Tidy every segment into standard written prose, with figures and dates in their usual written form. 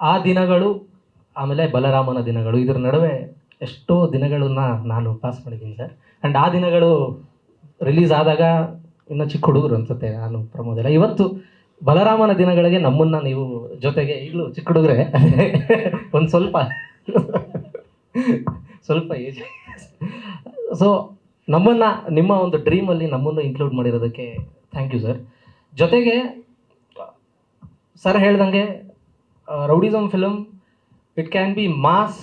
ಆ ದಿನಗಳು ಆಮೇಲೆ ಬಲರಾಮನ ದಿನಗಳು ಇದರ ನಡುವೆ ಎಷ್ಟೋ ದಿನಗಳನ್ನ ನಾನು ಪಾಸ್ ಮಾಡಿದ್ದೀನಿ ಸರ್. ಆ್ಯಂಡ್ ಆ ದಿನಗಳು ರಿಲೀಸ್ ಆದಾಗ ಇನ್ನೂ ಚಿಕ್ಕ ಹುಡುಗರು ಅನ್ಸುತ್ತೆ ನಾನು ಪ್ರಮೋದ್ ಎಲ್ಲ. ಇವತ್ತು ಬಲರಾಮನ ದಿನಗಳಿಗೆ ನಮ್ಮನ್ನು ನೀವು ಜೊತೆಗೆ ಈಗಲೂ ಚಿಕ್ಕ ಹುಡುಗರೆ ಒಂದು ಸ್ವಲ್ಪ ಸ್ವಲ್ಪ ಏಜ್. ಸೊ ನಮ್ಮನ್ನು ನಿಮ್ಮ ಒಂದು ಡ್ರೀಮಲ್ಲಿ ನಮ್ಮನ್ನು ಇನ್ಕ್ಲೂಡ್ ಮಾಡಿರೋದಕ್ಕೆ ಥ್ಯಾಂಕ್ ಯು ಸರ್. ಜೊತೆಗೆ ಸರ್ ಹೇಳ್ದಂಗೆ rowdyism film it can be mass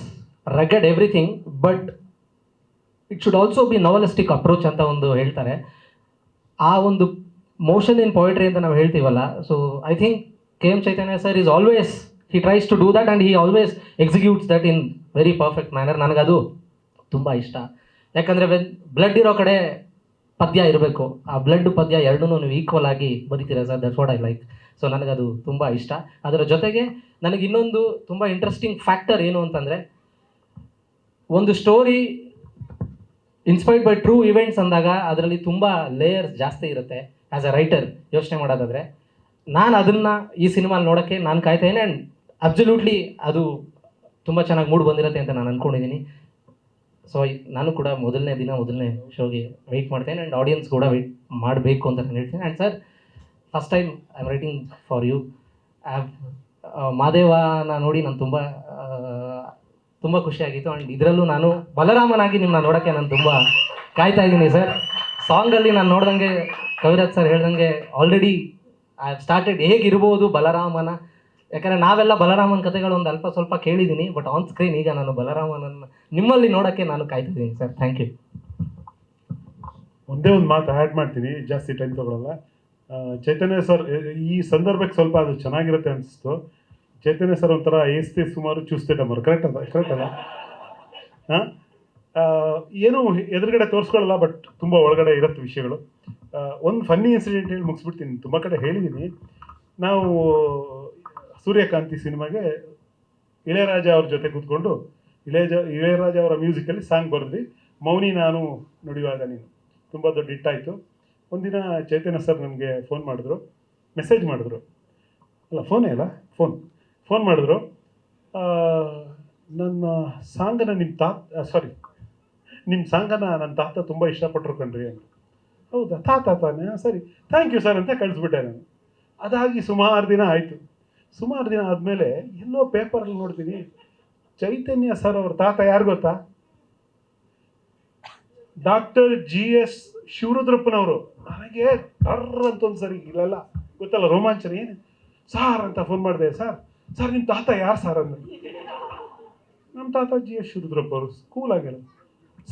rugged everything, but it should also be novelistic approach ಅಂತ ಒಂದು ಹೇಳ್ತಾರೆ. ಆ ಒಂದು ಮೋಷನ್ ಇನ್ ಪೊಯಿಟ್ರಿ ಅಂತ ನಾವು ಹೇಳ್ತೀವಲ್ಲ. So I think K M Chaitanya sir is always he tries to do that and he always executes that in very perfect manner. ನನಗದು ತುಂಬ ಇಷ್ಟ. ಯಾಕಂದರೆ ಬ್ಲಡ್ ಇರೋ ಕಡೆ ಪದ್ಯ ಇರಬೇಕು, ಆ ಬ್ಲಡ್ ಪದ್ಯ ಎರಡೂ ನೀವು ಈಕ್ವಲ್ ಆಗಿ ಬರೀತೀರಾ sir. That's what I like. So ನನಗದು ತುಂಬ ಇಷ್ಟ. ಅದರ ಜೊತೆಗೆ ನನಗೆ ಇನ್ನೊಂದು ತುಂಬ ಇಂಟ್ರೆಸ್ಟಿಂಗ್ ಫ್ಯಾಕ್ಟರ್ ಏನು ಅಂತಂದರೆ, ಒಂದು story inspired by true events ಅಂದಾಗ ಅದರಲ್ಲಿ ತುಂಬ ಲೇಯರ್ಸ್ ಜಾಸ್ತಿ ಇರುತ್ತೆ. ಆ್ಯಸ್ ಅ ರೈಟರ್ ಯೋಚನೆ ಮಾಡೋದಾದರೆ ನಾನು ಅದನ್ನು ಈ ಸಿನಿಮಾಲಿ ನೋಡೋಕ್ಕೆ ನಾನು ಕಾಯ್ತೇನೆ. ಆ್ಯಂಡ್ ಅಬ್ಸಲ್ಯೂಟ್ಲಿ ಅದು ತುಂಬ ಚೆನ್ನಾಗಿ ಮೂಡ್ ಬಂದಿರುತ್ತೆ ಅಂತ ನಾನು ಅಂದ್ಕೊಂಡಿದ್ದೀನಿ. ಸೊ ನಾನು ಕೂಡ ಮೊದಲನೇ ಶೋಗೆ ವೆಯ್ಟ್ ಮಾಡ್ತೇನೆ ಆ್ಯಂಡ್ ಆಡಿಯನ್ಸ್ ಕೂಡ ವೆಯ್ಟ್ ಮಾಡಬೇಕು ಅಂತ ನಾನು ಹೇಳ್ತೀನಿ. And sir, first time I am writing for you. ಮಾದೇವನ ನೋಡಿ ನಾನು ತುಂಬ ಖುಷಿಯಾಗಿತ್ತು. ಆ್ಯಂಡ್ ಇದರಲ್ಲೂ ನಾನು ಬಲರಾಮನಾಗಿ ನಿಮ್ಮನ್ನ ನೋಡೋಕ್ಕೆ ನಾನು ತುಂಬ ಕಾಯ್ತಾ ಇದ್ದೀನಿ ಸರ್. ಸಾಂಗಲ್ಲಿ ನಾನು ನೋಡ್ದಂಗೆ ಕವಿರಾಜ್ ಸರ್ ಹೇಳ್ದಂಗೆ ಆಲ್ರೆಡಿ ಐ ಹ್ಯಾವ್ ಸ್ಟಾರ್ಟೆಡ್ ಹೇಗಿರ್ಬೋದು ಬಲರಾಮನ. ಯಾಕಂದರೆ ನಾವೆಲ್ಲ ಬಲರಾಮನ ಕಥೆಗಳು ಒಂದು ಅಲ್ಪ ಸ್ವಲ್ಪ ಕೇಳಿದ್ದೀನಿ, ಬಟ್ ಆನ್ ಸ್ಕ್ರೀನ್ ಈಗ ನಾನು ಬಲರಾಮನನ್ನು ನಿಮ್ಮಲ್ಲಿ ನೋಡೋಕ್ಕೆ ನಾನು ಕಾಯ್ತಿದ್ದೀನಿ ಸರ್. Thank you. ಒಂದೇ ಒಂದು ಮಾತು ಆ್ಯಡ್ ಮಾಡ್ತೀನಿ, ಜಾಸ್ತಿ ಟೈಮ್ ತೊಗೊಳಲ್ಲ. ಚೈತನ್ಯ ಸರ್ ಈ ಸಂದರ್ಭಕ್ಕೆ ಸ್ವಲ್ಪ ಅದು ಚೆನ್ನಾಗಿರುತ್ತೆ ಅನಿಸ್ತು. ಚೈತನ್ಯ ಸರ್ ಒಂಥರ ಏಸ್ತೆ ಸುಮಾರು ಚೂಸ್ತೆ ಡಮ್ಮರು, ಕರೆಕ್ಟ್ ಅಲ್ಲ? ಹಾಂ, ಏನೂ ಎದುರುಗಡೆ ತೋರಿಸ್ಕೊಳ್ಳಲ್ಲ, ಬಟ್ ತುಂಬ ಒಳಗಡೆ ಇರುತ್ತೆ ವಿಷಯಗಳು. ಒಂದು ಫನ್ನಿ ಇನ್ಸಿಡೆಂಟ್ ಹೇಳಿ ಮುಗಿಸ್ಬಿಡ್ತೀನಿ. ತುಂಬ ಕಡೆ ಹೇಳಿದ್ದೀನಿ. ನಾವು ಸೂರ್ಯಕಾಂತಿ ಸಿನಿಮಾಗೆ ಇಳೆಯರಾಜ ಅವ್ರ ಜೊತೆ ಕೂತ್ಕೊಂಡು ಇಳೆಯರಾಜ ಅವರ ಮ್ಯೂಸಿಕಲ್ಲಿ ಸಾಂಗ್ ಬರೆದ್ವಿ, ಮೌನಿ ನಾನು ನುಡಿಯುವಾಗ ನೀನು. ತುಂಬ ದೊಡ್ಡ ಹಿಟ್ಟಾಯಿತು. ಒಂದಿನ ಚೈತನ್ಯ ಸರ್ ನನಗೆ ಮೆಸೇಜ್ ಮಾಡಿದ್ರು, ಅಲ್ಲ ಫೋನೇ ಅಲ್ಲ, ಫೋನ್ ಮಾಡಿದ್ರು. ನನ್ನ ಸಾಂಗನ್ನು ನಿಮ್ಮ ಸಾಂಗನ್ನು ನನ್ನ ತಾತ ತುಂಬ ಇಷ್ಟಪಟ್ಟರು ಕಣ್ರಿ ಅಂತ. ಹೌದಾ, ತಾನೇ, ಸರಿ ಥ್ಯಾಂಕ್ ಯು ಸರ್ ಅಂತ ಕಳಿಸ್ಬಿಟ್ಟೆ ನಾನು. ಅದಾಗಿ ಸುಮಾರು ದಿನ ಆಯಿತು. ಸುಮಾರು ದಿನ ಆದಮೇಲೆ ಎಲ್ಲೋ ಪೇಪರಲ್ಲಿ ನೋಡ್ತೀನಿ, ಚೈತನ್ಯ ಸರ್ ಅವ್ರ ತಾತ ಯಾರು ಗೊತ್ತಾ? Doctor GS ಶಿವರುದ್ರಪ್ಪನವರು. ನನಗೆ ಟರ್ರ್ ಅಂತ ಒಂದು ಸರಿ ಇಲ್ಲೆಲ್ಲ ಗೊತ್ತಲ್ಲ ರೋಮಾಂಚನ, ಏನು ಸಾರ್ ಅಂತ ಫೋನ್ ಮಾಡಿದೆ. ಸರ್ ನಿಮ್ಮ ತಾತ ಯಾರು ಸರ್ ಅಂದ್ರೆ, ನಮ್ಮ ತಾತ GS ಶಿವರುದ್ರಪ್ಪ ಅವರು, ಸ್ಕೂಲ್ ಆಗಿಲ್ಲ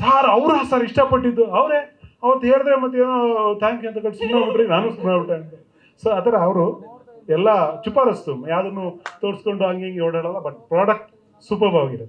ಸಾರ್. ಅವರ ಸರ್ ಇಷ್ಟಪಟ್ಟಿದ್ದು ಅವರೇ. ಅವತ್ತು ಹೇಳಿದ್ರೆ ಮತ್ತೆ ಏನೋ ಥ್ಯಾಂಕ್ ಯು ಅಂತ ಕಟ್ಟು ಸುಮ್ಮನೆ ನಾನು ಸುಮ್ಮನೆ ಅಂತ. ಸೊ ಆ ಥರ ಅವರು ಎಲ್ಲ ಚುಪಾರಸ್ತು, ಯಾವುದನ್ನು ತೋರಿಸ್ಕೊಂಡು ಹಂಗೆ ಓಡಾಡಲ್ಲ, ಬಟ್ ಪ್ರಾಡಕ್ಟ್ ಸೂಪರ್ ಆಗಿರುತ್ತೆ.